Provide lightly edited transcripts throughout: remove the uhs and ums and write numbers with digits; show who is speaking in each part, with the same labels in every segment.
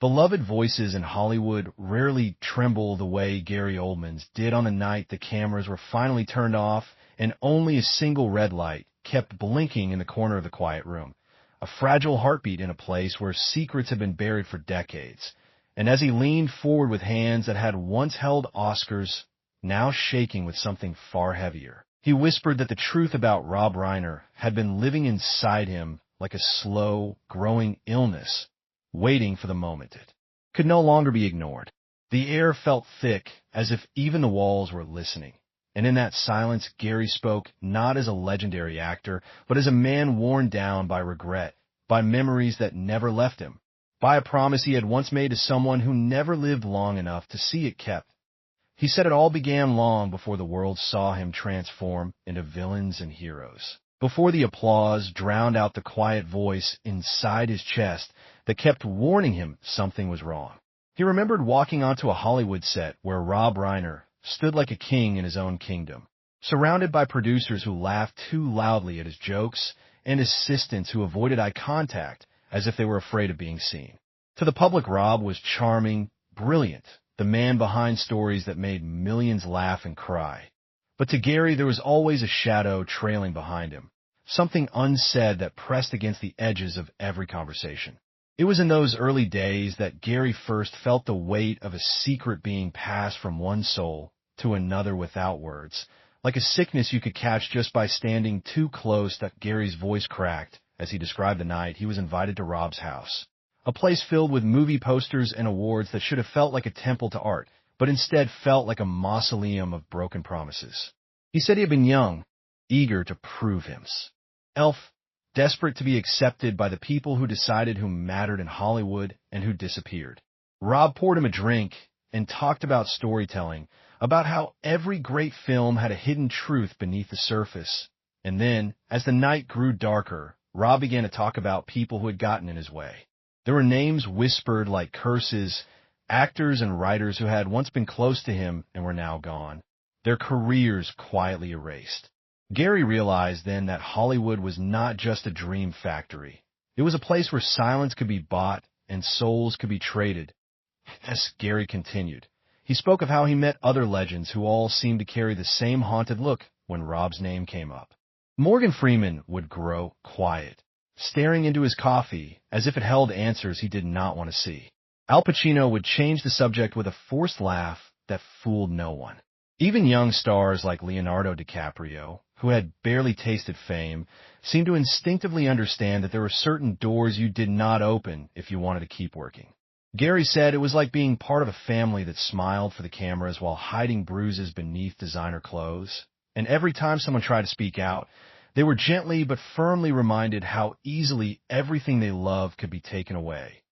Speaker 1: Beloved voices in Hollywood rarely tremble the way Gary Oldman's did on the night the cameras were finally turned off and only a single red light kept blinking in the corner of the quiet room, a fragile heartbeat in a place where secrets had been buried for decades. And as he leaned forward with hands that had once held Oscars, now shaking with something far heavier, he whispered that the truth about Rob Reiner had been living inside him like a slow, growing illness, waiting for the moment it could no longer be ignored. The air felt thick, as if even the walls were listening. And in that silence, Gary spoke not as a legendary actor, but as a man worn down by regret, by memories that never left him, by a promise he had once made to someone who never lived long enough to see it kept. He said it all began long before the world saw him transform into villains and heroes, before the applause drowned out the quiet voice inside his chest that kept warning him something was wrong. He remembered walking onto a Hollywood set where Rob Reiner stood like a king in his own kingdom, surrounded by producers who laughed too loudly at his jokes and assistants who avoided eye contact as if they were afraid of being seen. To the public, Rob was charming, brilliant, the man behind stories that made millions laugh and cry. But to Gary, there was always a shadow trailing behind him, something unsaid that pressed against the edges of every conversation. It was in those early days that Gary first felt the weight of a secret being passed from one soul to another without words, like a sickness you could catch just by standing too close. That Gary's voice cracked as he described the night he was invited to Rob's house, a place filled with movie posters and awards that should have felt like a temple to art, but instead felt like a mausoleum of broken promises. He said he had been young, eager to prove himself, desperate to be accepted by the people who decided who mattered in Hollywood and who disappeared. Rob poured him a drink and talked about storytelling, about how every great film had a hidden truth beneath the surface. And then, as the night grew darker, Rob began to talk about people who had gotten in his way. There were names whispered like curses, actors and writers who had once been close to him and were now gone, their careers quietly erased. Gary realized then that Hollywood was not just a dream factory. It was a place where silence could be bought and souls could be traded. As Gary continued, he spoke of how he met other legends who all seemed to carry the same haunted look when Rob's name came up. Morgan Freeman would grow quiet, staring into his coffee as if it held answers he did not want to see. Al Pacino would change the subject with a forced laugh that fooled no one. Even young stars like Leonardo DiCaprio, who had barely tasted fame, seemed to instinctively understand that there were certain doors you did not open if you wanted to keep working. Gary said it was like being part of a family that smiled for the cameras while hiding bruises beneath designer clothes. And every time someone tried to speak out, they were gently but firmly reminded how easily everything they loved could be taken away.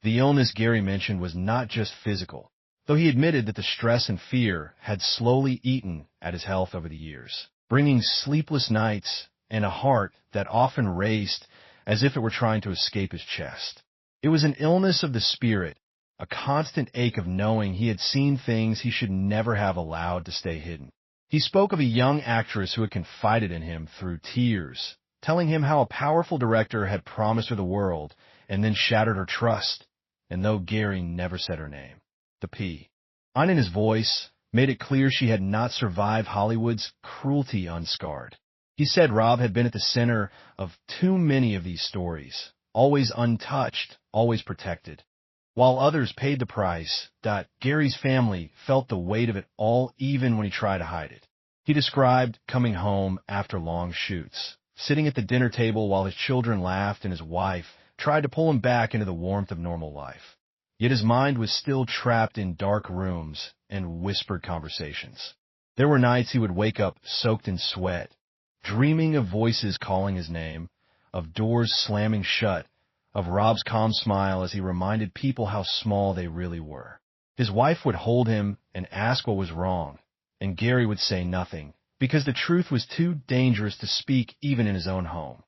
Speaker 1: The illness Gary mentioned was not just physical, though he admitted that the stress and fear had slowly eaten at his health over the years, bringing sleepless nights and a heart that often raced as if it were trying to escape his chest. It was an illness of the spirit, a constant ache of knowing he had seen things he should never have allowed to stay hidden. He spoke of a young actress who had confided in him through tears, telling him how a powerful director had promised her the world and then shattered her trust, and though Gary never said her name, the P on in his voice made it clear she had not survived Hollywood's cruelty unscarred. He said Rob had been at the center of too many of these stories, always untouched, always protected. While others paid the price, Gary's family felt the weight of it all even when he tried to hide it. He described coming home after long shoots, sitting at the dinner table while his children laughed and his wife tried to pull him back into the warmth of normal life. Yet his mind was still trapped in dark rooms and whispered conversations. There were nights he would wake up soaked in sweat, dreaming of voices calling his name, of doors slamming shut, of Rob's calm smile as he reminded people how small they really were. His wife would hold him and ask what was wrong, and Gary would say nothing, because the truth was too dangerous to speak even in his own home.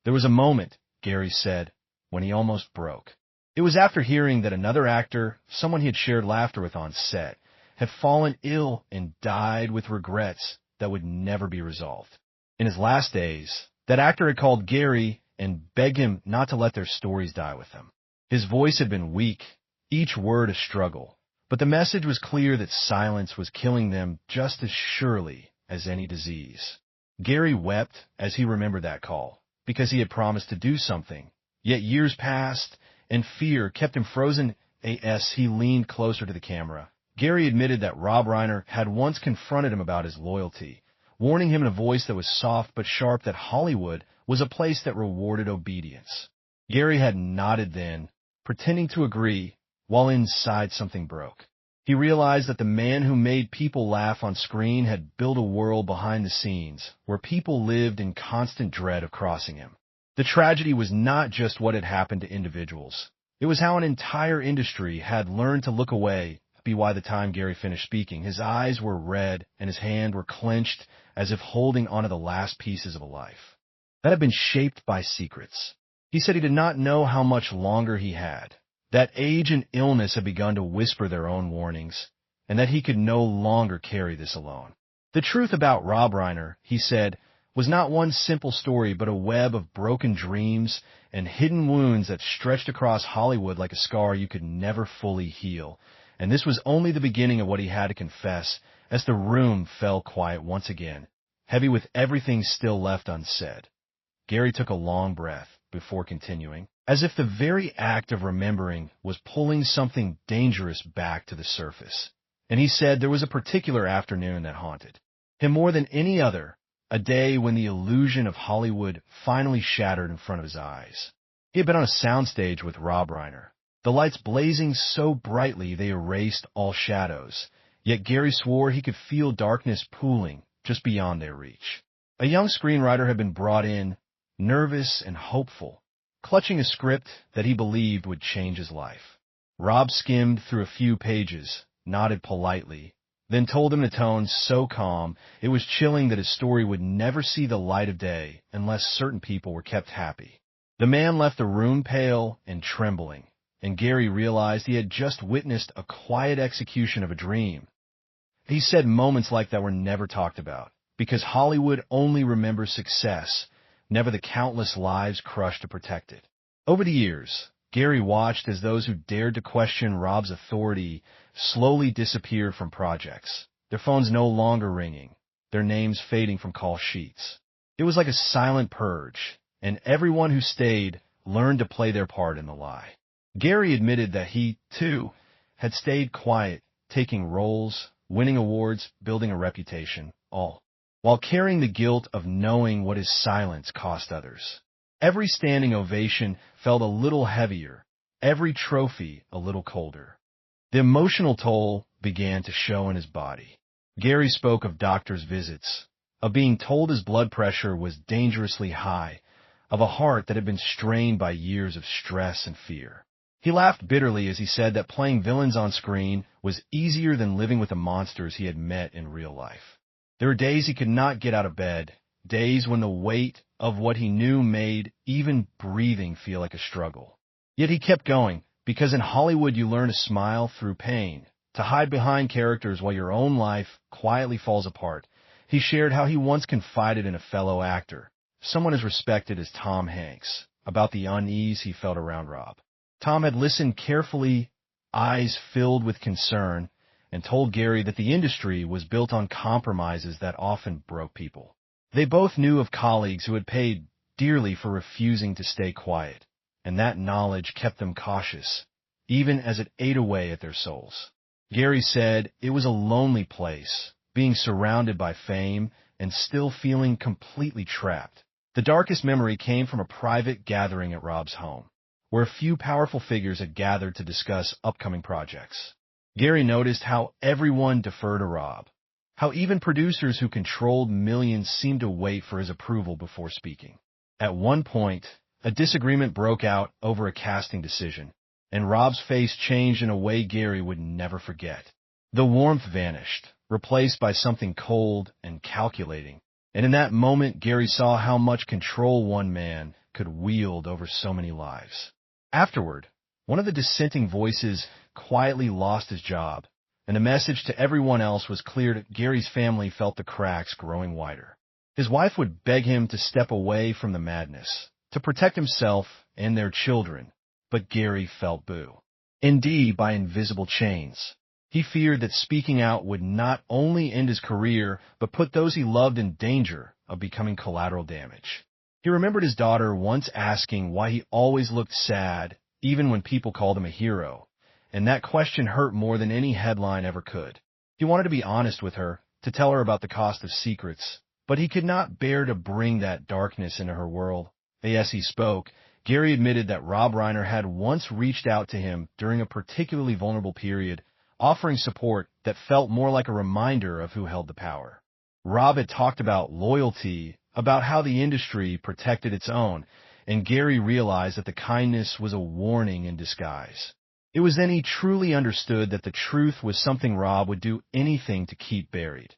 Speaker 1: There was a moment, Gary said, when he almost broke. It was after hearing that another actor, someone he had shared laughter with on set, had fallen ill and died with regrets that would never be resolved. In his last days, that actor had called Gary and begged him not to let their stories die with him. His voice had been weak, each word a struggle. But the message was clear that silence was killing them just as surely as any disease. Gary wept as he remembered that call, because he had promised to do something. Yet years passed, and fear kept him frozen as he leaned closer to the camera. Gary admitted that Rob Reiner had once confronted him about his loyalty, warning him in a voice that was soft but sharp that Hollywood was a place that rewarded obedience. Gary had nodded then, pretending to agree, while inside something broke. He realized that the man who made people laugh on screen had built a world behind the scenes where people lived in constant dread of crossing him. The tragedy was not just what had happened to individuals. It was how an entire industry had learned to look away. By the time Gary finished speaking, his eyes were red and his hands were clenched as if holding onto the last pieces of a life that had been shaped by secrets. He said he did not know how much longer he had, that age and illness had begun to whisper their own warnings, and that he could no longer carry this alone. The truth about Rob Reiner, he said, was not one simple story but a web of broken dreams and hidden wounds that stretched across Hollywood like a scar you could never fully heal. And this was only the beginning of what he had to confess as the room fell quiet once again, heavy with everything still left unsaid. Gary took a long breath before continuing, as if the very act of remembering was pulling something dangerous back to the surface. And he said there was a particular afternoon that haunted him more than any other, a day when the illusion of Hollywood finally shattered in front of his eyes. He had been on a soundstage with Rob Reiner, the lights blazing so brightly they erased all shadows, yet Gary swore he could feel darkness pooling just beyond their reach. A young screenwriter had been brought in, nervous and hopeful, clutching a script that he believed would change his life. Rob skimmed through a few pages, nodded politely, then told him in a tone so calm it was chilling that his story would never see the light of day unless certain people were kept happy. The man left the room pale and trembling, and Gary realized he had just witnessed a quiet execution of a dream. He said moments like that were never talked about, because Hollywood only remembers success, never the countless lives crushed to protect it. Over the years, Gary watched as those who dared to question Rob's authority slowly disappeared from projects, their phones no longer ringing, their names fading from call sheets. It was like a silent purge, and everyone who stayed learned to play their part in the lie. Gary admitted that he, too, had stayed quiet, taking roles, winning awards, building a reputation, all while carrying the guilt of knowing what his silence cost others. Every standing ovation felt a little heavier, every trophy a little colder. The emotional toll began to show in his body. Gary spoke of doctors' visits, of being told his blood pressure was dangerously high, of a heart that had been strained by years of stress and fear. He laughed bitterly as he said that playing villains on screen was easier than living with the monsters he had met in real life. There were days he could not get out of bed, days when the weight of what he knew made even breathing feel like a struggle. Yet he kept going, because in Hollywood you learn to smile through pain, to hide behind characters while your own life quietly falls apart. He shared how he once confided in a fellow actor, someone as respected as Tom Hanks, about the unease he felt around Rob. Tom had listened carefully, eyes filled with concern, and told Gary that the industry was built on compromises that often broke people. They both knew of colleagues who had paid dearly for refusing to stay quiet, and that knowledge kept them cautious, even as it ate away at their souls. Gary said it was a lonely place, being surrounded by fame and still feeling completely trapped. The darkest memory came from a private gathering at Rob's home, where a few powerful figures had gathered to discuss upcoming projects. Gary noticed how everyone deferred to Rob, how even producers who controlled millions seemed to wait for his approval before speaking. At one point, a disagreement broke out over a casting decision, and Rob's face changed in a way Gary would never forget. The warmth vanished, replaced by something cold and calculating, and in that moment Gary saw how much control one man could wield over so many lives. Afterward, one of the dissenting voices quietly lost his job, and the message to everyone else was clear that Gary's family felt the cracks growing wider. His wife would beg him to step away from the madness, to protect himself and their children, but Gary felt boo. and D by invisible chains. He feared that speaking out would not only end his career, but put those he loved in danger of becoming collateral damage. He remembered his daughter once asking why he always looked sad, even when people called him a hero, and that question hurt more than any headline ever could. He wanted to be honest with her, to tell her about the cost of secrets, but he could not bear to bring that darkness into her world. As he spoke, Gary admitted that Rob Reiner had once reached out to him during a particularly vulnerable period, offering support that felt more like a reminder of who held the power. Rob had talked about loyalty, about how the industry protected its own, and Gary realized that the kindness was a warning in disguise. It was then he truly understood that the truth was something Rob would do anything to keep buried.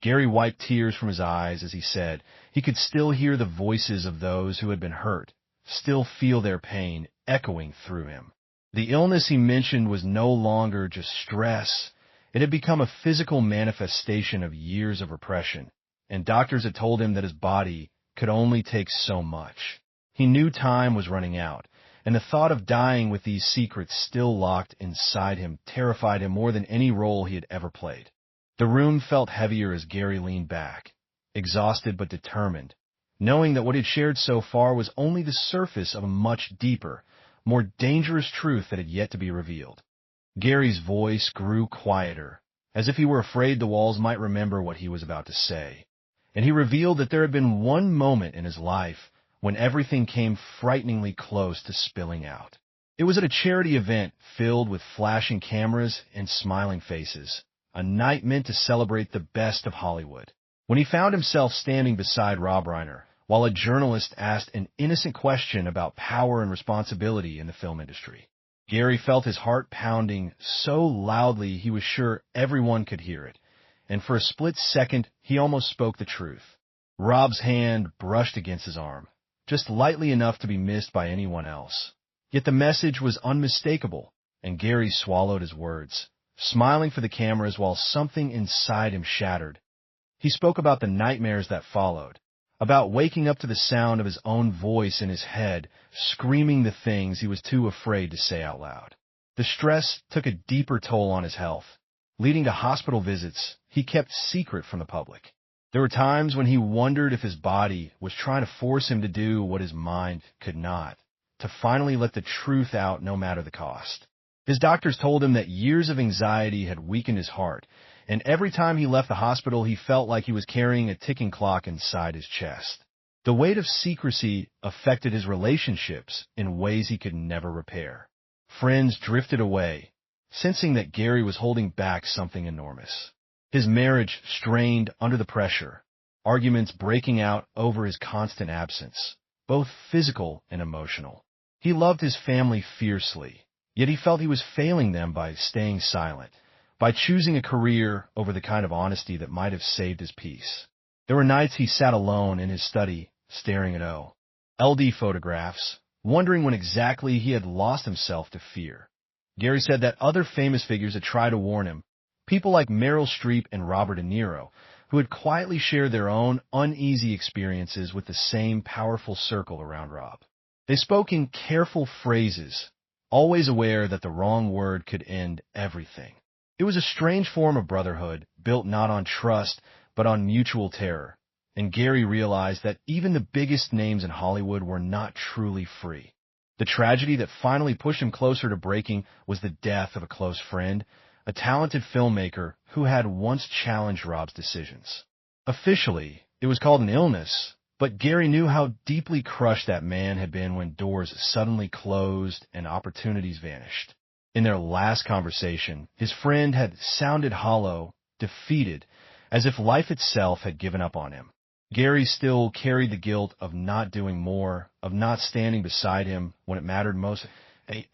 Speaker 1: Gary wiped tears from his eyes as he said he could still hear the voices of those who had been hurt, still feel their pain echoing through him. The illness he mentioned was no longer just stress. It had become a physical manifestation of years of repression, and doctors had told him that his body could only take so much. He knew time was running out, and the thought of dying with these secrets still locked inside him terrified him more than any role he had ever played. The room felt heavier as Gary leaned back, exhausted but determined, knowing that what he had shared so far was only the surface of a much deeper, more dangerous truth that had yet to be revealed. Gary's voice grew quieter, as if he were afraid the walls might remember what he was about to say, and he revealed that there had been one moment in his life when everything came frighteningly close to spilling out. It was at a charity event filled with flashing cameras and smiling faces, a night meant to celebrate the best of Hollywood. When he found himself standing beside Rob Reiner, while a journalist asked an innocent question about power and responsibility in the film industry, Gary felt his heart pounding so loudly he was sure everyone could hear it, and for a split second he almost spoke the truth. Rob's hand brushed against his arm, just lightly enough to be missed by anyone else. Yet the message was unmistakable, and Gary swallowed his words, smiling for the cameras while something inside him shattered. He spoke about the nightmares that followed, about waking up to the sound of his own voice in his head, screaming the things he was too afraid to say out loud. The stress took a deeper toll on his health, leading to hospital visits he kept secret from the public. There were times when he wondered if his body was trying to force him to do what his mind could not, to finally let the truth out no matter the cost. His doctors told him that years of anxiety had weakened his heart, and every time he left the hospital he felt like he was carrying a ticking clock inside his chest. The weight of secrecy affected his relationships in ways he could never repair. Friends drifted away, sensing that Gary was holding back something enormous. His marriage strained under the pressure, arguments breaking out over his constant absence, both physical and emotional. He loved his family fiercely, yet he felt he was failing them by staying silent, by choosing a career over the kind of honesty that might have saved his peace. There were nights he sat alone in his study, staring at LD photographs, wondering when exactly he had lost himself to fear. Gary said that other famous figures had tried to warn him, people like Meryl Streep and Robert De Niro, who had quietly shared their own uneasy experiences with the same powerful circle around Rob. They spoke in careful phrases, always aware that the wrong word could end everything. It was a strange form of brotherhood, built not on trust, but on mutual terror, and Gary realized that even the biggest names in Hollywood were not truly free. The tragedy that finally pushed him closer to breaking was the death of a close friend, a talented filmmaker who had once challenged Rob's decisions. Officially, it was called an illness, but Gary knew how deeply crushed that man had been when doors suddenly closed and opportunities vanished. In their last conversation, his friend had sounded hollow, defeated, as if life itself had given up on him. Gary still carried the guilt of not doing more, of not standing beside him when it mattered most.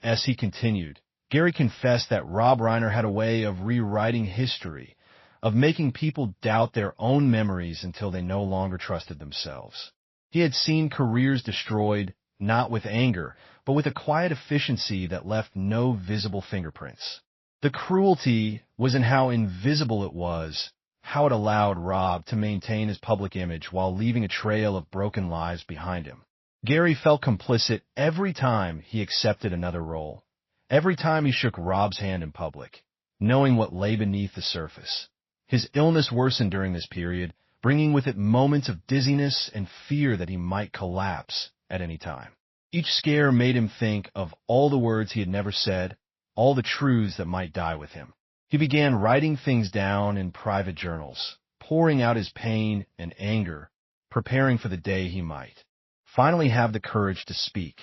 Speaker 1: As he continued, Gary confessed that Rob Reiner had a way of rewriting history, of making people doubt their own memories until they no longer trusted themselves. He had seen careers destroyed, not with anger, but with a quiet efficiency that left no visible fingerprints. The cruelty was in how invisible it was, how it allowed Rob to maintain his public image while leaving a trail of broken lives behind him. Gary felt complicit every time he accepted another role, Every time he shook Rob's hand in public, knowing what lay beneath the surface. His illness worsened during this period, bringing with it moments of dizziness and fear that he might collapse at any time. Each scare made him think of all the words he had never said, all the truths that might die with him. He began writing things down in private journals, pouring out his pain and anger, preparing for the day he might finally have the courage to speak.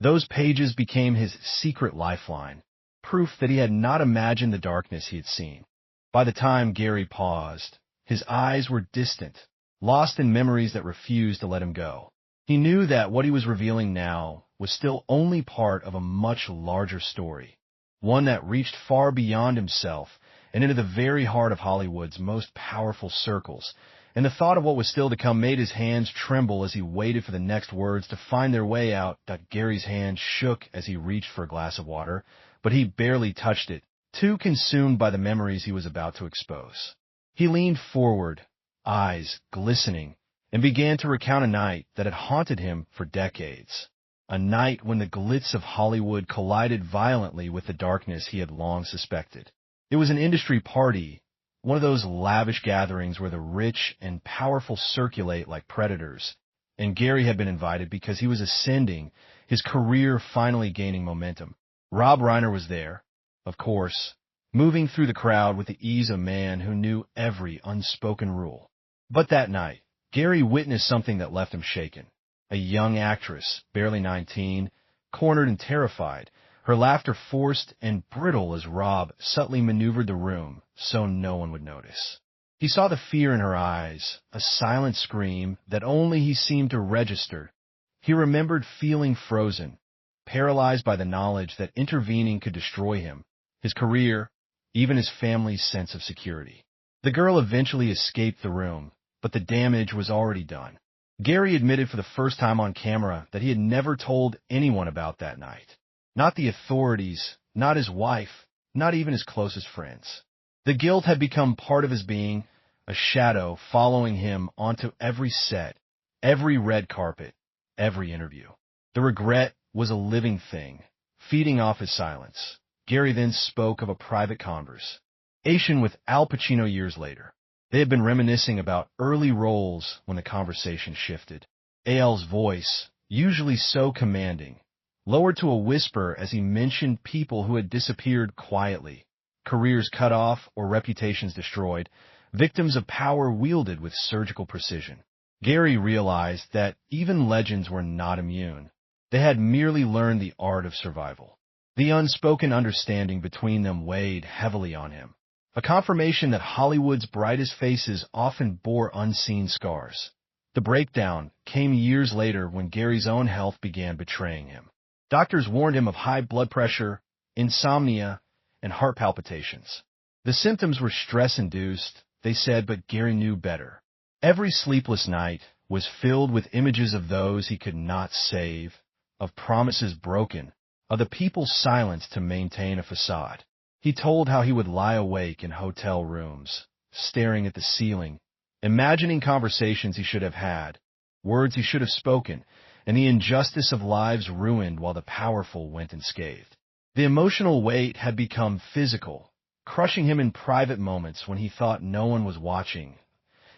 Speaker 1: Those pages became his secret lifeline, proof that he had not imagined the darkness he had seen. By the time Gary paused, his eyes were distant, lost in memories that refused to let him go. He knew that what he was revealing now was still only part of a much larger story, one that reached far beyond himself and into the very heart of Hollywood's most powerful circles. And the thought of what was still to come made his hands tremble as he waited for the next words to find their way out. Gary's hand shook as he reached for a glass of water, but he barely touched it, too consumed by the memories he was about to expose. He leaned forward, eyes glistening, and began to recount a night that had haunted him for decades. A night when the glitz of Hollywood collided violently with the darkness he had long suspected. It was an industry party, one of those lavish gatherings where the rich and powerful circulate like predators, and Gary had been invited because he was ascending, his career finally gaining momentum. Rob Reiner was there, of course, moving through the crowd with the ease of a man who knew every unspoken rule. But that night, Gary witnessed something that left him shaken. A young actress, barely 19, cornered and terrified, her laughter forced and brittle as Rob subtly maneuvered the room so no one would notice. He saw the fear in her eyes, a silent scream that only he seemed to register. He remembered feeling frozen, paralyzed by the knowledge that intervening could destroy him, his career, even his family's sense of security. The girl eventually escaped the room, but the damage was already done. Gary admitted for the first time on camera that he had never told anyone about that night. Not the authorities, not his wife, not even his closest friends. The guilt had become part of his being, a shadow following him onto every set, every red carpet, every interview. The regret was a living thing, feeding off his silence. Gary then spoke of a private conversation with Al Pacino years later. They had been reminiscing about early roles when the conversation shifted. Al's voice, usually so commanding, lowered to a whisper as he mentioned people who had disappeared quietly, careers cut off or reputations destroyed, victims of power wielded with surgical precision. Gary realized that even legends were not immune. They had merely learned the art of survival. The unspoken understanding between them weighed heavily on him, a confirmation that Hollywood's brightest faces often bore unseen scars. The breakdown came years later when Gary's own health began betraying him. Doctors warned him of high blood pressure, insomnia, and heart palpitations. The symptoms were stress-induced, they said, but Gary knew better. Every sleepless night was filled with images of those he could not save, of promises broken, of the people silenced to maintain a facade. He told how he would lie awake in hotel rooms, staring at the ceiling, imagining conversations he should have had, words he should have spoken, and the injustice of lives ruined while the powerful went unscathed. The emotional weight had become physical, crushing him in private moments when he thought no one was watching.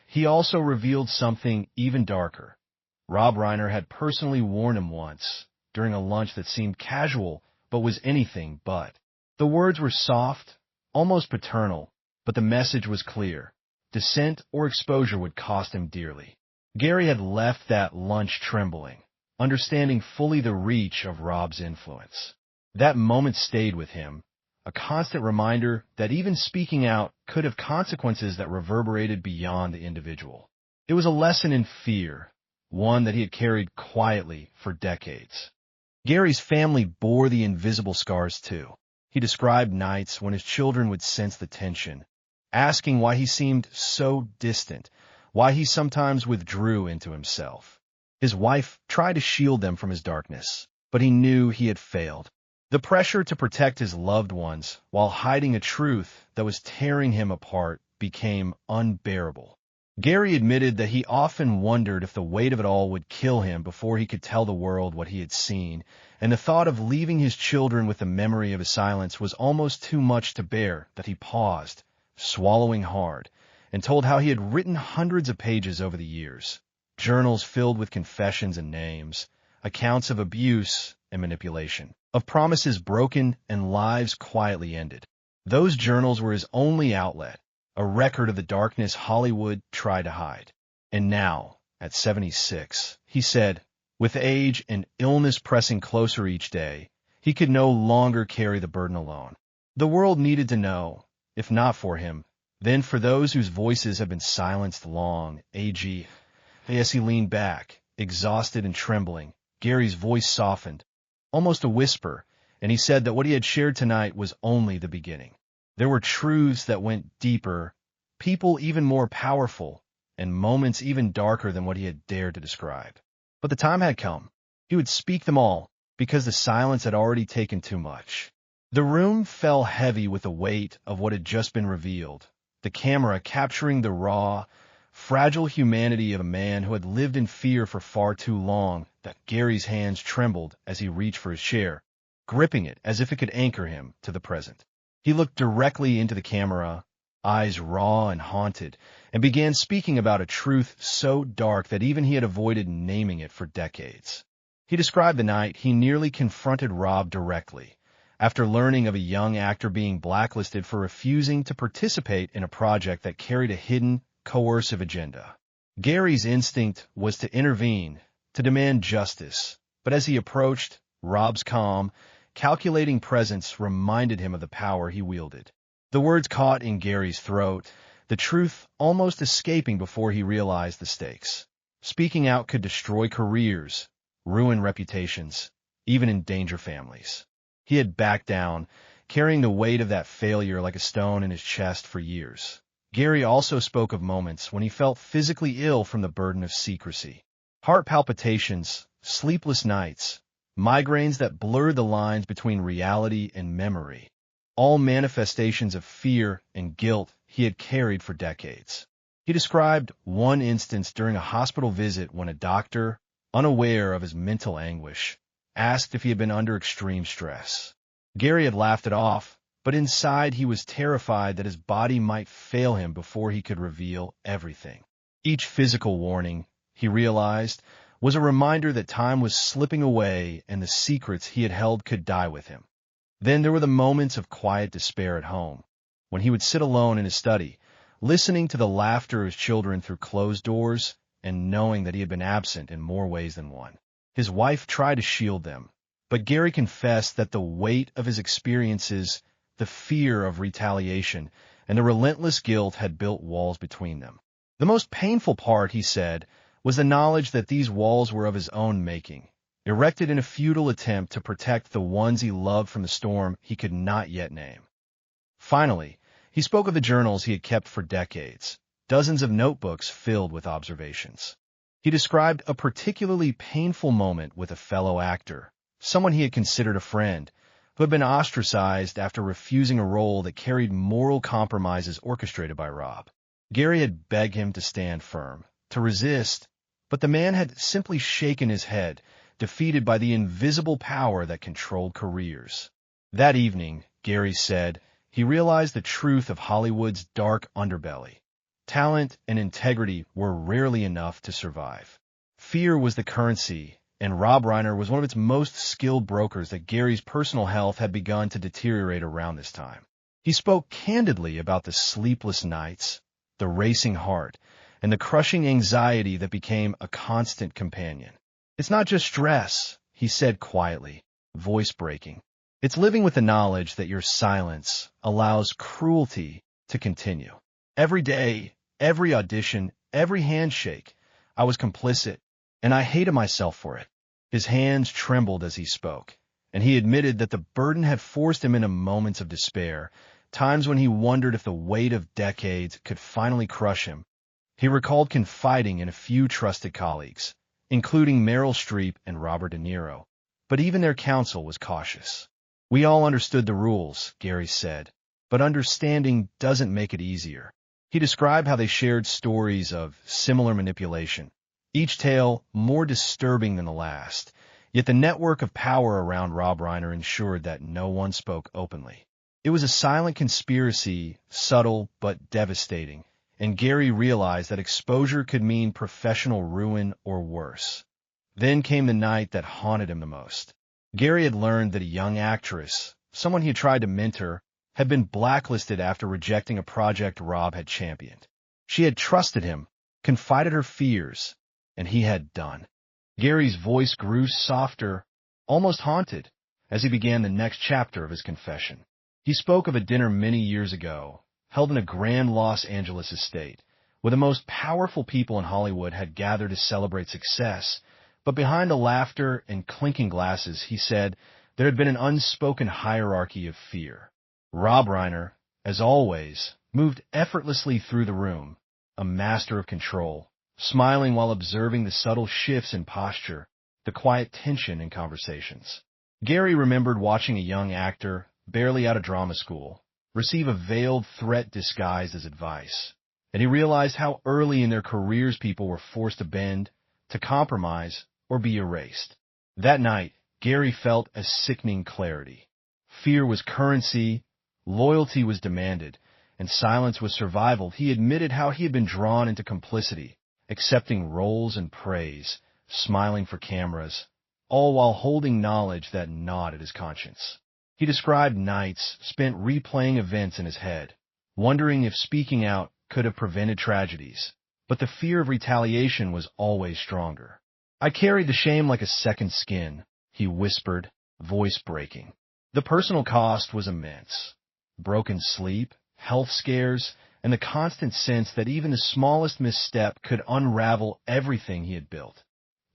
Speaker 1: He also revealed something even darker. Rob Reiner had personally warned him once, during a lunch that seemed casual but was anything but. The words were soft, almost paternal, but the message was clear. Dissent or exposure would cost him dearly. Gary had left that lunch trembling, understanding fully the reach of Rob's influence. That moment stayed with him, a constant reminder that even speaking out could have consequences that reverberated beyond the individual. It was a lesson in fear, one that he had carried quietly for decades. Gary's family bore the invisible scars too. He described nights when his children would sense the tension, asking why he seemed so distant, why he sometimes withdrew into himself. His wife tried to shield them from his darkness, but he knew he had failed. The pressure to protect his loved ones while hiding a truth that was tearing him apart became unbearable. Gary admitted that he often wondered if the weight of it all would kill him before he could tell the world what he had seen, and the thought of leaving his children with the memory of his silence was almost too much to bear that he paused, swallowing hard, and told how he had written hundreds of pages over the years, journals filled with confessions and names, accounts of abuse and manipulation, of promises broken and lives quietly ended. Those journals were his only outlet, a record of the darkness Hollywood tried to hide. And now, at 76, he said, with age and illness pressing closer each day, he could no longer carry the burden alone. The world needed to know, if not for him, then for those whose voices have been silenced long. AG. As he leaned back, exhausted and trembling, Gary's voice softened, almost a whisper, and he said that what he had shared tonight was only the beginning. There were truths that went deeper, people even more powerful, and moments even darker than what he had dared to describe. But the time had come. He would speak them all, because the silence had already taken too much. The room fell heavy with the weight of what had just been revealed, the camera capturing the raw, fragile humanity of a man who had lived in fear for far too long that Gary's hands trembled as he reached for his chair, gripping it as if it could anchor him to the present. He looked directly into the camera, eyes raw and haunted, and began speaking about a truth so dark that even he had avoided naming it for decades. He described the night he nearly confronted Rob directly, after learning of a young actor being blacklisted for refusing to participate in a project that carried a hidden, coercive agenda. Gary's instinct was to intervene, to demand justice, but as he approached, Rob's calm, calculating presence reminded him of the power he wielded. The words caught in Gary's throat, the truth almost escaping before he realized the stakes. Speaking out could destroy careers, ruin reputations, even endanger families. He had backed down, carrying the weight of that failure like a stone in his chest for years. Gary also spoke of moments when he felt physically ill from the burden of secrecy. Heart palpitations, sleepless nights, migraines that blurred the lines between reality and memory. All manifestations of fear and guilt he had carried for decades. He described one instance during a hospital visit when a doctor, unaware of his mental anguish, asked if he had been under extreme stress. Gary had laughed it off, but inside he was terrified that his body might fail him before he could reveal everything. Each physical warning, he realized, was a reminder that time was slipping away and the secrets he had held could die with him. Then there were the moments of quiet despair at home, when he would sit alone in his study, listening to the laughter of his children through closed doors and knowing that he had been absent in more ways than one. His wife tried to shield them, but Gary confessed that the weight of his experiences, the fear of retaliation, and the relentless guilt had built walls between them. The most painful part, he said, was the knowledge that these walls were of his own making, erected in a futile attempt to protect the ones he loved from the storm he could not yet name. Finally, he spoke of the journals he had kept for decades, dozens of notebooks filled with observations. He described a particularly painful moment with a fellow actor, someone he had considered a friend, who had been ostracized after refusing a role that carried moral compromises orchestrated by Rob. Gary had begged him to stand firm, to resist, but the man had simply shaken his head, defeated by the invisible power that controlled careers. That evening, Gary said, he realized the truth of Hollywood's dark underbelly. Talent and integrity were rarely enough to survive. Fear was the currency, and Rob Reiner was one of its most skilled brokers that Gary's personal health had begun to deteriorate around this time. He spoke candidly about the sleepless nights, the racing heart, and the crushing anxiety that became a constant companion. It's not just stress, he said quietly, voice breaking. It's living with the knowledge that your silence allows cruelty to continue. Every day, every audition, every handshake, I was complicit, and I hated myself for it. His hands trembled as he spoke, and he admitted that the burden had forced him into moments of despair, times when he wondered if the weight of decades could finally crush him. He recalled confiding in a few trusted colleagues, including Meryl Streep and Robert De Niro, but even their counsel was cautious. We all understood the rules, Gary said, but understanding doesn't make it easier. He described how they shared stories of similar manipulation, each tale more disturbing than the last. Yet the network of power around Rob Reiner ensured that no one spoke openly. It was a silent conspiracy, subtle but devastating, and Gary realized that exposure could mean professional ruin or worse. Then came the night that haunted him the most. Gary had learned that a young actress, someone he had tried to mentor, had been blacklisted after rejecting a project Rob had championed. She had trusted him, confided her fears, and he had done. Gary's voice grew softer, almost haunted, as he began the next chapter of his confession. He spoke of a dinner many years ago, held in a grand Los Angeles estate, where the most powerful people in Hollywood had gathered to celebrate success. But behind the laughter and clinking glasses, he said, there had been an unspoken hierarchy of fear. Rob Reiner, as always, moved effortlessly through the room, a master of control, smiling while observing the subtle shifts in posture, the quiet tension in conversations. Gary remembered watching a young actor, barely out of drama school, receive a veiled threat disguised as advice, and he realized how early in their careers people were forced to bend, to compromise, or be erased. That night, Gary felt a sickening clarity. Fear was currency, loyalty was demanded, and silence was survival. He admitted how he had been drawn into complicity, accepting roles and praise, smiling for cameras, all while holding knowledge that gnawed at his conscience. He described nights spent replaying events in his head, wondering if speaking out could have prevented tragedies, but the fear of retaliation was always stronger. I carried the shame like a second skin, he whispered, voice breaking. The personal cost was immense. Broken sleep, health scares, and the constant sense that even the smallest misstep could unravel everything he had built.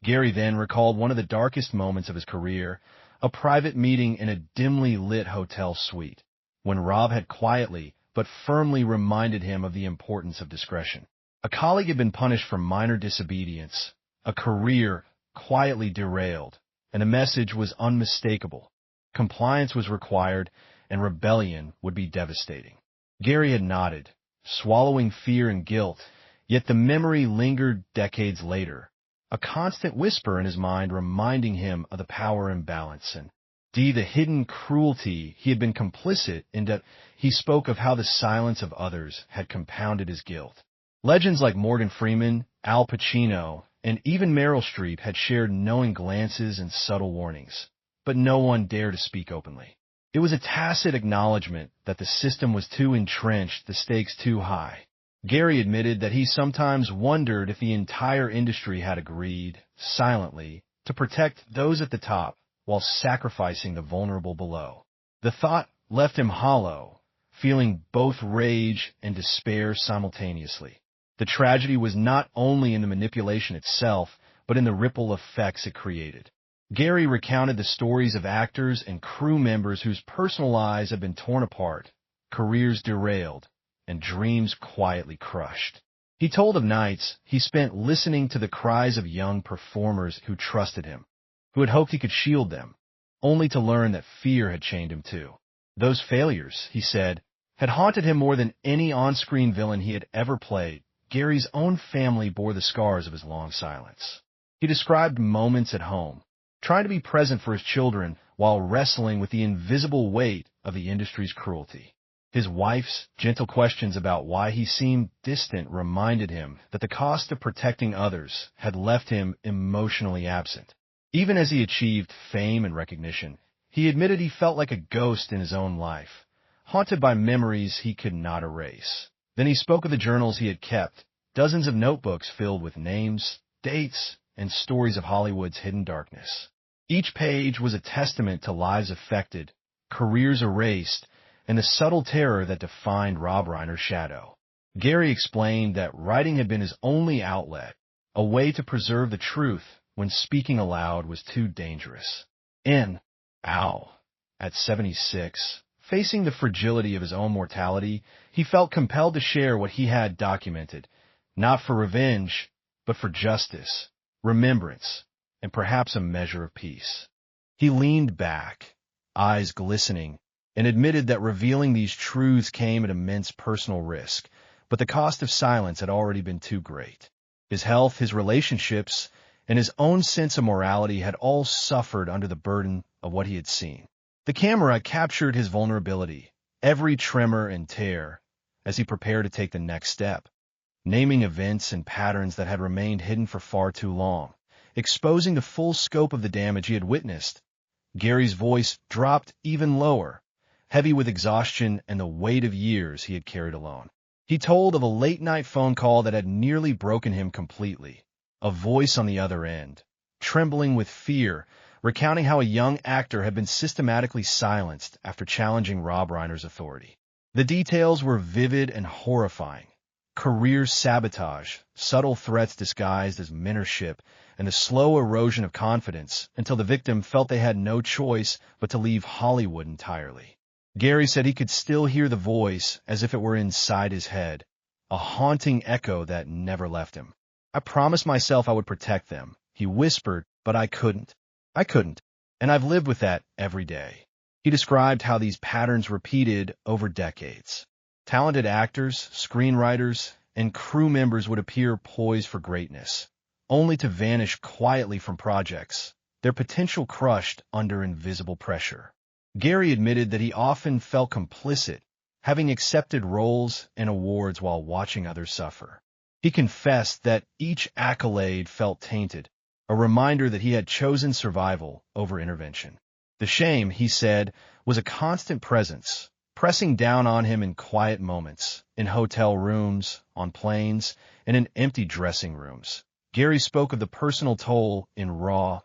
Speaker 1: Gary then recalled one of the darkest moments of his career, a private meeting in a dimly lit hotel suite, when Rob had quietly but firmly reminded him of the importance of discretion. A colleague had been punished for minor disobedience, a career quietly derailed, and the message was unmistakable. Compliance was required, and rebellion would be devastating. Gary had nodded, swallowing fear and guilt, yet the memory lingered decades later, a constant whisper in his mind reminding him of the power imbalance and the hidden cruelty he had been complicit in. That he spoke of how the silence of others had compounded his guilt. Legends like Morgan Freeman, Al Pacino, and even Meryl Streep had shared knowing glances and subtle warnings, but no one dared to speak openly. It was a tacit acknowledgement that the system was too entrenched, the stakes too high. Gary admitted that he sometimes wondered if the entire industry had agreed, silently, to protect those at the top while sacrificing the vulnerable below. The thought left him hollow, feeling both rage and despair simultaneously. The tragedy was not only in the manipulation itself, but in the ripple effects it created. Gary recounted the stories of actors and crew members whose personal lives had been torn apart, careers derailed, and dreams quietly crushed. He told of nights he spent listening to the cries of young performers who trusted him, who had hoped he could shield them, only to learn that fear had chained him too. Those failures, he said, had haunted him more than any on-screen villain he had ever played. Gary's own family bore the scars of his long silence. He described moments at home, trying to be present for his children while wrestling with the invisible weight of the industry's cruelty. His wife's gentle questions about why he seemed distant reminded him that the cost of protecting others had left him emotionally absent. Even as he achieved fame and recognition, he admitted he felt like a ghost in his own life, haunted by memories he could not erase. Then he spoke of the journals he had kept, dozens of notebooks filled with names, dates, and stories of Hollywood's hidden darkness. Each page was a testament to lives affected, careers erased, and the subtle terror that defined Rob Reiner's shadow. Gary explained that writing had been his only outlet, a way to preserve the truth when speaking aloud was too dangerous. At 76, facing the fragility of his own mortality, he felt compelled to share what he had documented, not for revenge, but for justice, remembrance, and perhaps a measure of peace. He leaned back, eyes glistening, and admitted that revealing these truths came at immense personal risk, but the cost of silence had already been too great. His health, his relationships, and his own sense of morality had all suffered under the burden of what he had seen. The camera captured his vulnerability, every tremor and tear, as he prepared to take the next step, naming events and patterns that had remained hidden for far too long, exposing the full scope of the damage he had witnessed. Gary's voice dropped even lower, heavy with exhaustion and the weight of years he had carried alone. He told of a late-night phone call that had nearly broken him completely, a voice on the other end, trembling with fear, recounting how a young actor had been systematically silenced after challenging Rob Reiner's authority. The details were vivid and horrifying. Career sabotage, subtle threats disguised as mentorship, and the slow erosion of confidence until the victim felt they had no choice but to leave Hollywood entirely. Gary said he could still hear the voice as if it were inside his head, a haunting echo that never left him. "I promised myself I would protect them," he whispered, "but I couldn't. And I've lived with that every day." He described how these patterns repeated over decades. Talented actors, screenwriters, and crew members would appear poised for greatness, only to vanish quietly from projects, their potential crushed under invisible pressure. Gary admitted that he often felt complicit, having accepted roles and awards while watching others suffer. He confessed that each accolade felt tainted, a reminder that he had chosen survival over intervention. The shame, he said, was a constant presence, pressing down on him in quiet moments, in hotel rooms, on planes, and in empty dressing rooms. Gary spoke of the personal toll in raw,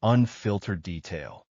Speaker 1: unfiltered detail.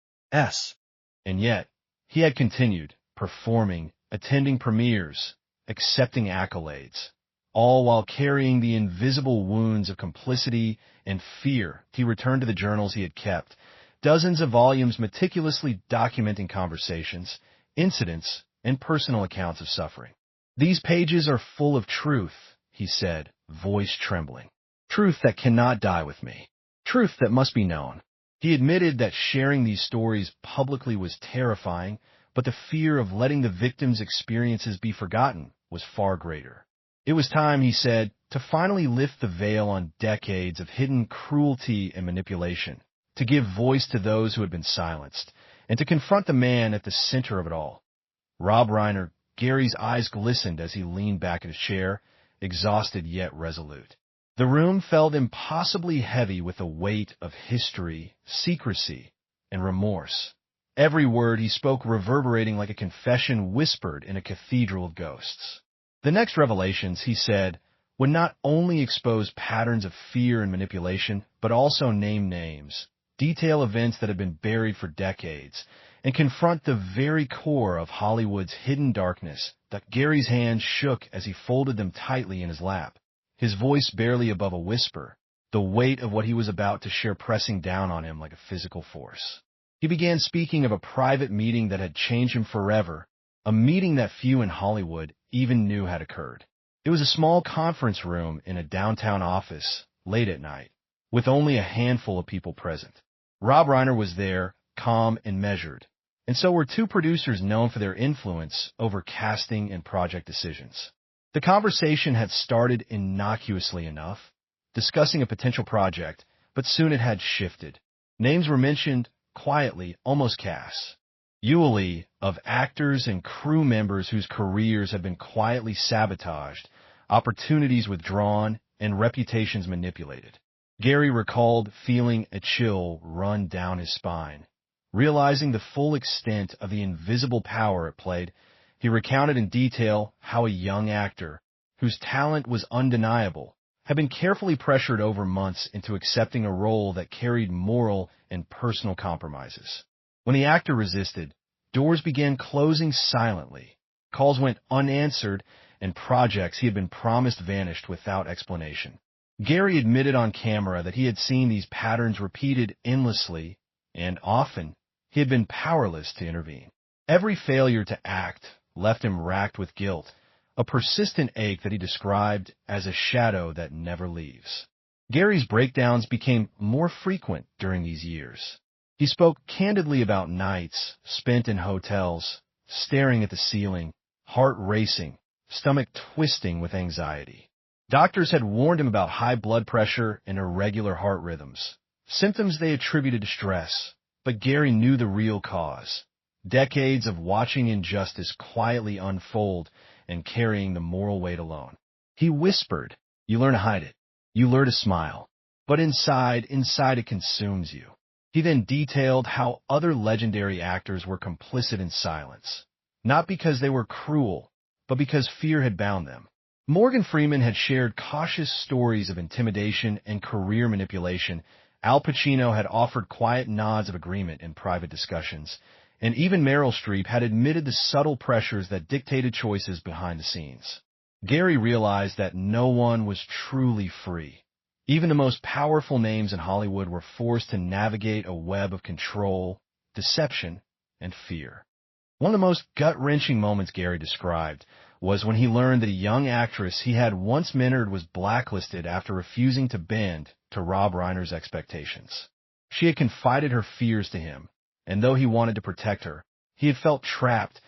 Speaker 1: And yet, he had continued, performing, attending premieres, accepting accolades, all while carrying the invisible wounds of complicity and fear. He returned to the journals he had kept, dozens of volumes meticulously documenting conversations, incidents, and personal accounts of suffering. "These pages are full of truth," he said, voice trembling. "Truth that cannot die with me. Truth that must be known." He admitted that sharing these stories publicly was terrifying, but the fear of letting the victims' experiences be forgotten was far greater. It was time, he said, to finally lift the veil on decades of hidden cruelty and manipulation, to give voice to those who had been silenced, and to confront the man at the center of it all. Rob Reiner, Gary's eyes glistened as he leaned back in his chair, exhausted yet resolute. The room felt impossibly heavy with the weight of history, secrecy, and remorse. Every word he spoke reverberating like a confession whispered in a cathedral of ghosts. The next revelations, he said, would not only expose patterns of fear and manipulation, but also name names, detail events that had been buried for decades, and confront the very core of Hollywood's hidden darkness. That Gary's hands shook as he folded them tightly in his lap, his voice barely above a whisper, the weight of what he was about to share pressing down on him like a physical force. He began speaking of a private meeting that had changed him forever, a meeting that few in Hollywood even knew had occurred. It was a small conference room in a downtown office, late at night, with only a handful of people present. Rob Reiner was there, calm and measured, and so were two producers known for their influence over casting and project decisions. The conversation had started innocuously enough, discussing a potential project, but soon it had shifted. Names were mentioned quietly, almost cast. Eulogy of actors and crew members whose careers had been quietly sabotaged, opportunities withdrawn, and reputations manipulated. Gary recalled feeling a chill run down his spine. Realizing the full extent of the invisible power it played, he recounted in detail how a young actor, whose talent was undeniable, had been carefully pressured over months into accepting a role that carried moral and personal compromises. When the actor resisted, doors began closing silently, calls went unanswered, and projects he had been promised vanished without explanation. Gary admitted on camera that he had seen these patterns repeated endlessly, and often he had been powerless to intervene. Every failure to act left him racked with guilt, a persistent ache that he described as a shadow that never leaves. Gary's breakdowns became more frequent during these years. He spoke candidly about nights spent in hotels, staring at the ceiling, heart racing, stomach twisting with anxiety. Doctors had warned him about high blood pressure and irregular heart rhythms, symptoms they attributed to stress. But Gary knew the real cause: decades of watching injustice quietly unfold and carrying the moral weight alone. He whispered, "You learn to hide it. You learn to smile. But inside it consumes you." He then detailed how other legendary actors were complicit in silence, not because they were cruel, but because fear had bound them. Morgan Freeman had shared cautious stories of intimidation and career manipulation. Al Pacino had offered quiet nods of agreement in private discussions, and even Meryl Streep had admitted the subtle pressures that dictated choices behind the scenes. Gary realized that no one was truly free. Even the most powerful names in Hollywood were forced to navigate a web of control, deception, and fear. One of the most gut-wrenching moments Gary described was when he learned that a young actress he had once mentored was blacklisted after refusing to bend to Rob Reiner's expectations. She had confided her fears to him, and though he wanted to protect her, he had felt trapped,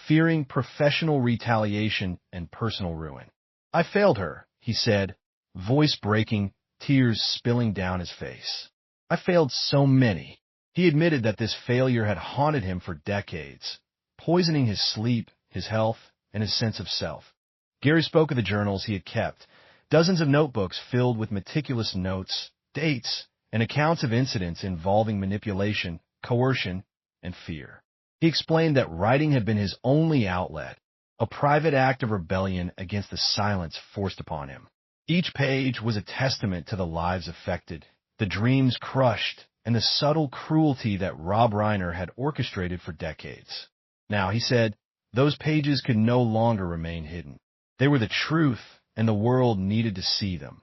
Speaker 1: fearing professional retaliation and personal ruin. "I failed her," he said, voice breaking, tears spilling down his face. "I failed so many." He admitted that this failure had haunted him for decades, poisoning his sleep, his health, and his sense of self. Gary spoke of the journals he had kept, dozens of notebooks filled with meticulous notes, dates, and accounts of incidents involving manipulation, coercion, and fear. He explained that writing had been his only outlet, a private act of rebellion against the silence forced upon him. Each page was a testament to the lives affected, the dreams crushed, and the subtle cruelty that Rob Reiner had orchestrated for decades. Now, he said, those pages could no longer remain hidden. They were the truth, and the world needed to see them.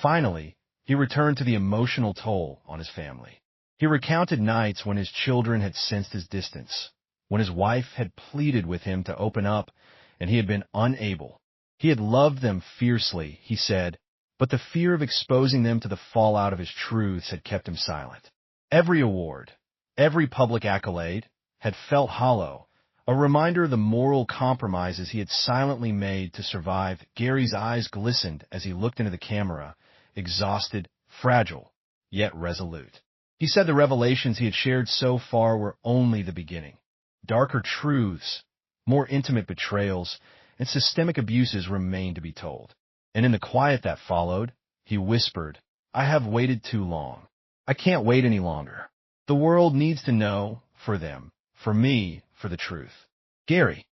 Speaker 1: Finally, he returned to the emotional toll on his family. He recounted nights when his children had sensed his distance, when his wife had pleaded with him to open up, and he had been unable. He had loved them fiercely, he said, but the fear of exposing them to the fallout of his truths had kept him silent. Every award, every public accolade, had felt hollow, a reminder of the moral compromises he had silently made to survive. Gary's eyes glistened as he looked into the camera, exhausted, fragile, yet resolute. He said the revelations he had shared so far were only the beginning. Darker truths, more intimate betrayals, and systemic abuses remained to be told. And in the quiet that followed, he whispered, "I have waited too long. I can't wait any longer. The world needs to know, for them, for me, for the truth." Gary's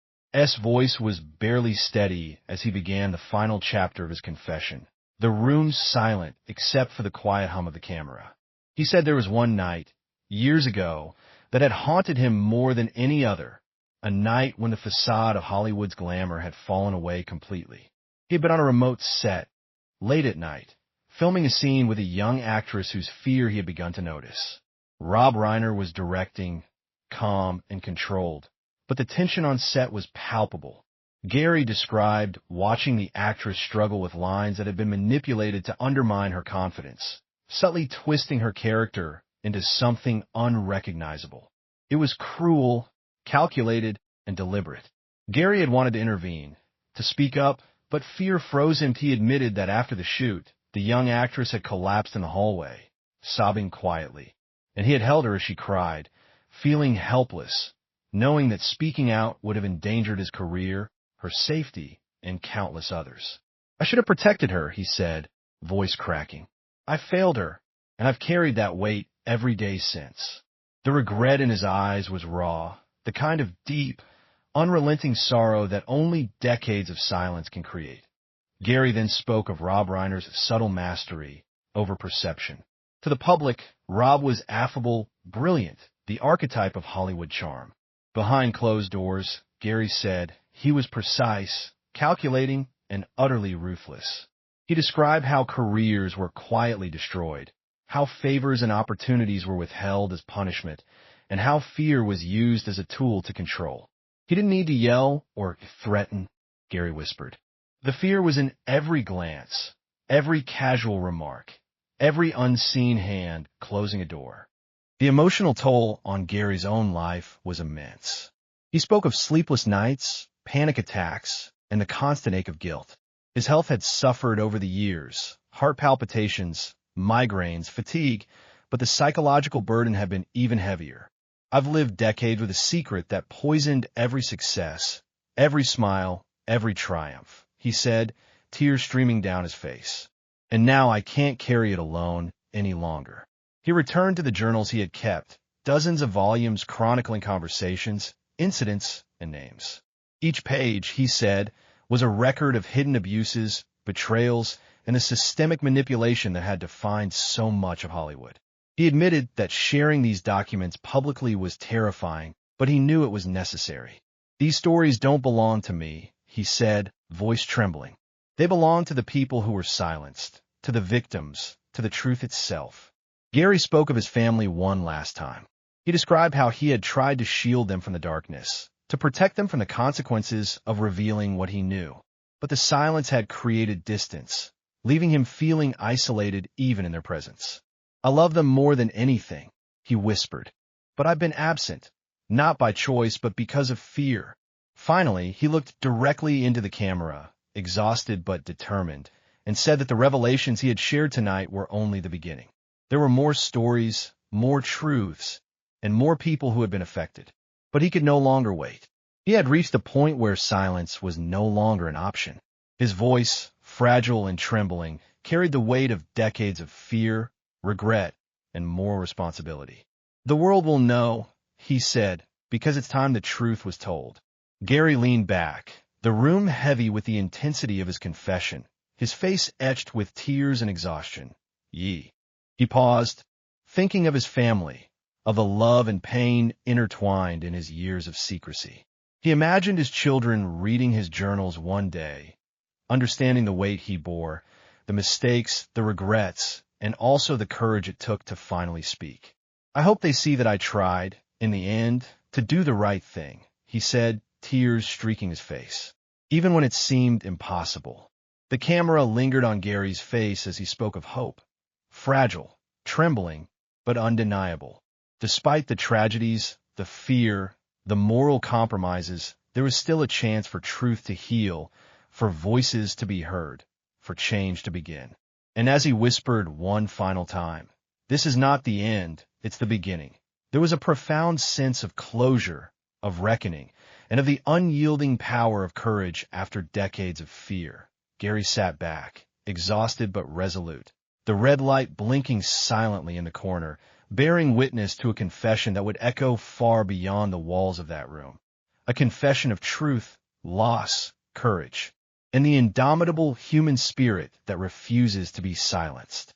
Speaker 1: voice was barely steady as he began the final chapter of his confession, the room silent except for the quiet hum of the camera. He said there was one night, years ago, that had haunted him more than any other, a night when the facade of Hollywood's glamour had fallen away completely. He had been on a remote set, late at night, filming a scene with a young actress whose fear he had begun to notice. Rob Reiner was directing, calm and controlled, but the tension on set was palpable. Gary described watching the actress struggle with lines that had been manipulated to undermine her confidence, subtly twisting her character into something unrecognizable. It was cruel, calculated, and deliberate. Gary had wanted to intervene, to speak up, but fear froze him. He admitted that after the shoot, the young actress had collapsed in the hallway, sobbing quietly, and he had held her as she cried, feeling helpless, knowing that speaking out would have endangered his career, her safety, and countless others. "I should have protected her," he said, voice cracking. "I failed her, and I've carried that weight every day since." The regret in his eyes was raw, the kind of deep, unrelenting sorrow that only decades of silence can create. Gary then spoke of Rob Reiner's subtle mastery over perception. To the public, Rob was affable, brilliant, the archetype of Hollywood charm. Behind closed doors, Gary said, he was precise, calculating, and utterly ruthless. He described how careers were quietly destroyed, how favors and opportunities were withheld as punishment, and how fear was used as a tool to control. He didn't need to yell or threaten, Gary whispered. The fear was in every glance, every casual remark, every unseen hand closing a door. The emotional toll on Gary's own life was immense. He spoke of sleepless nights, panic attacks, and the constant ache of guilt. His health had suffered over the years, heart palpitations, migraines, fatigue, but the psychological burden had been even heavier. I've lived decades with a secret that poisoned every success, every smile, every triumph, he said, tears streaming down his face. And now I can't carry it alone any longer. He returned to the journals he had kept, dozens of volumes chronicling conversations, incidents, and names. Each page, he said, was a record of hidden abuses, betrayals, and the systemic manipulation that had defined so much of Hollywood. He admitted that sharing these documents publicly was terrifying, but he knew it was necessary. These stories don't belong to me, he said, voice trembling. They belong to the people who were silenced, to the victims, to the truth itself. Gary spoke of his family one last time. He described how he had tried to shield them from the darkness, to protect them from the consequences of revealing what he knew. But the silence had created distance, leaving him feeling isolated even in their presence. I love them more than anything, he whispered. But I've been absent, not by choice, but because of fear. Finally, he looked directly into the camera, exhausted but determined, and said that the revelations he had shared tonight were only the beginning. There were more stories, more truths, and more people who had been affected. But he could no longer wait. He had reached a point where silence was no longer an option. His voice, fragile and trembling, carried the weight of decades of fear, regret, and moral responsibility. The world will know, he said, because it's time the truth was told. Gary leaned back, the room heavy with the intensity of his confession, his face etched with tears and exhaustion. He paused, thinking of his family, of the love and pain intertwined in his years of secrecy. He imagined his children reading his journals one day, understanding the weight he bore, the mistakes, the regrets, and also the courage it took to finally speak. I hope they see that I tried, in the end, to do the right thing, he said, tears streaking his face, even when it seemed impossible. The camera lingered on Gary's face as he spoke of hope, fragile, trembling, but undeniable. Despite the tragedies, the fear, the moral compromises, there was still a chance for truth to heal, for voices to be heard, for change to begin. And as he whispered one final time, "This is not the end, it's the beginning," there was a profound sense of closure, of reckoning, and of the unyielding power of courage after decades of fear. Gary sat back, exhausted but resolute, the red light blinking silently in the corner, bearing witness to a confession that would echo far beyond the walls of that room. A confession of truth, loss, courage, and the indomitable human spirit that refuses to be silenced.